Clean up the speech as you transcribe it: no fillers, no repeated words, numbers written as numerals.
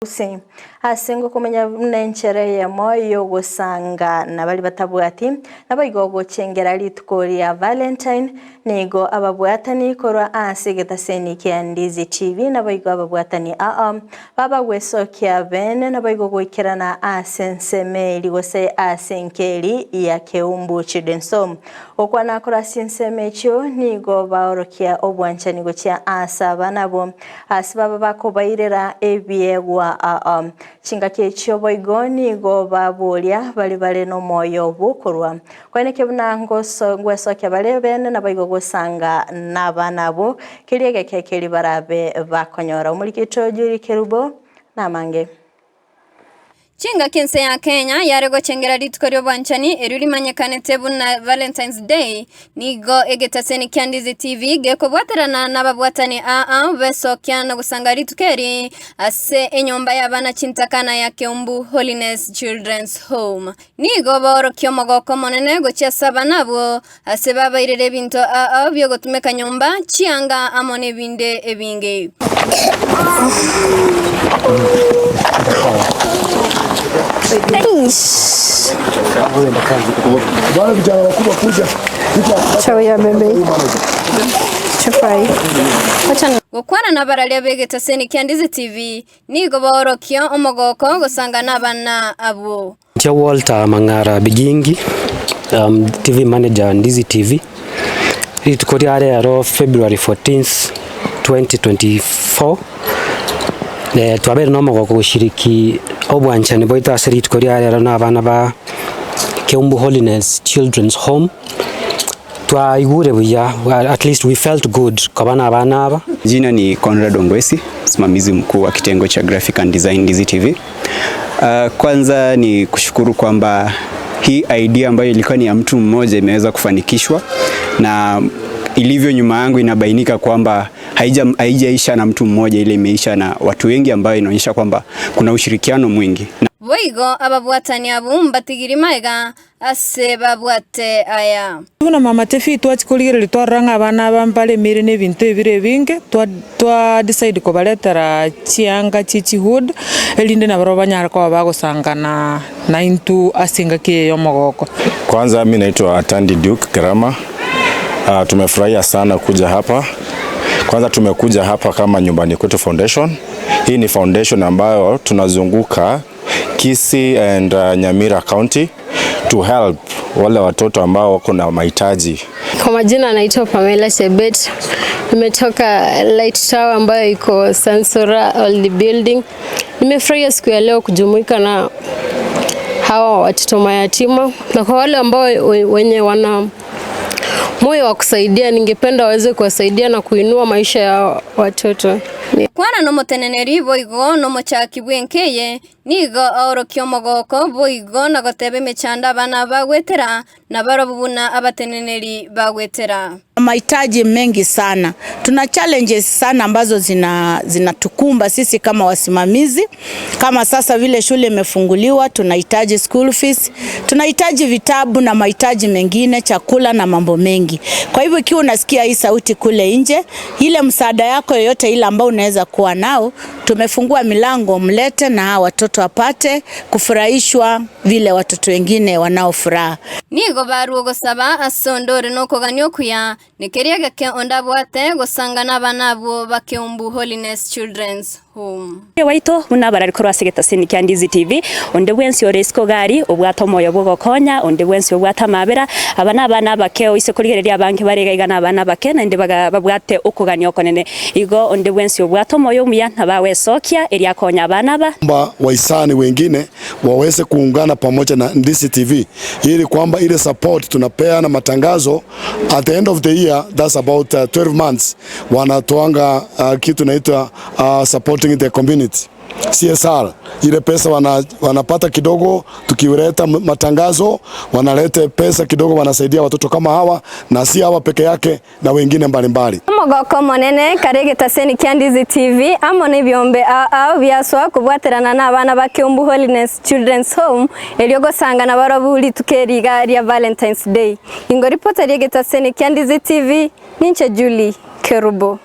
Gusii asengo kumenya mnenchere ya moyo gusanga na bali batabwati nabayigo gucengera litukori ya Valentine nigo ababwatani korwa asigetaseni kia Ndizi TV nabayigo ababwatani baba gwesokia bene nabayigo gwikirana asenseme ligose asenkeli ya Keumbu chidensom okwana kora senseme cho nigo baorokia obwanchani gocha asaba nabo asibaba bakobairera ebiegwa chinga kechobo igoni go babulia bali no moyo bukorwa kweneke bunangoso ngwesoke bale bene nabayigo gusanga nabanabo kiliege kekeli barabe bakonyora umulikito juri Keumbu namange Chinga kense ya Kenya yarego chengera litukorio bwanchani eruri manyakane tebu na Valentine's Day nigo egetaseni kia Ndizi TV geko bwaterana nababwatani besokia no gusanga litukeri ase enyomba y'abana chintakana ya Keumbu Holiness Children's Home nigo baorokio mogoko monene gocha saba nabo ase babairere binto byo gotumeka nyomba chianga amone binde ebinge Gukwana na baralia begetaseni kia Ndizi TV nigo baorokio omogoko gusanga nabana abo Tia Walter Mangara Bigingi TV manager Ndizi TV itukori aro February 14th 2024 twabere no mogoko gushiriki obwanchani boita asiri tukori aro nabana ba Keumbu Holiness Children's Home twaigure buya at least we felt good kabana abana aba. Jina ni Conrad Ongwesi, msimamizi mkuu wa kitengo cha graphic and design Ndizi TV. Kwanza ni kushukuru kwamba hii idea ambayo ilikuwa ni ya mtu mmoja imeweza kufanikishwa, na ilivyo nyuma yangu inabainika kwamba haijaisha na mtu mmoja, ile imeisha na watu wengi, ambayo inaonyesha kwamba kuna ushirikiano mwingi. Boigo ababwatani abo mbatigiri maiga ase babwate aya tuna mama tefi twachikuligire litwaranga abana bambale mire ne bintu ebire binge twa decide ko baletara chianga chichihud elinde na baro banyara ko bagosangana na intu asinga ke yomogoko. Kwanza mimi naitwa Tandi Duke Karama. Tumefurahia sana kuja hapa. Kwanza tumekuja hapa kama Nyumbani Kwetu Foundation. Hii ni foundation ambayo tunazunguka Kisii and Nyamira County to help wale watoto ambao wako na mahitaji. Kwa majina naitwa Pamela Chebet. Nimetoka Light Tower ambayo iko Sansora Old Building. Nimefurahia siku ya leo kujumuika na hawa watoto mayatima, na kwa wale ambao wenye wana moyo wa kusaidia, ningependa waweze kuwasaidia na kuinua maisha ya watoto. Kwana no moteneneri boigo no mochaki bwenkeye nigo aorokio mogoko boigo na gotebe mechanda bana bagwetera na barobuna abateneneri bagwetera. Mahitaji mengi sana. Tuna challenges sana ambazo zinatukumba sisi kama wasimamizi. Kama sasa vile shule imefunguliwa, tunahitaji school fees, tunahitaji vitabu na mahitaji mengine, chakula na mambo mengi. Kwa hivyo ikiwa unasikia hii sauti kule nje, ile msaada yako yoyote ile ambao unaweza kuwa nao, tumefungua milango, mlete na watoto wapate kufurahishwa vile watoto wengine wanaofuraha. Nigo baruo gosaba asondore no koganyo kuya nikeriaga ke ondabwate gosangana banabo ba Keumbu Holiness Children's Home. Waito munabara rikoro asigetaseni kia Ndizi TV onde wensi oresko gari obwato moyo bogokonya onde wensi obwata mabera abana bakeo ise kurigereria banki baregaiga abana bakena inde babwate okuganyo konene igo onde wensi obwato moyo muya nabawesokia eria konya abana ba waisani wengine waweze kuungana pamoja na Ndizi TV ili kwamba ile support tunapea na matangazo at the end of the year, that's about 12 months, wanatoanga kitu naitwa supporting the community CSR. Ile pesa wanapata kidogo, tukiuleta matangazo wanalete pesa kidogo, wanasaidia watoto kama hawa, na si hawa peke yake na wengine mbalimbali. Mogoko monene karegetaseni kia Ndizi TV amone byombe byaswa kubwaterana n'abana ba Keumbu Holiness Children's Home eliogosanga na barabuli tukeriga ya Valentine's Day. Ingo reporter yegetaseni kia Ndizi TV ninche Julie Keumbu.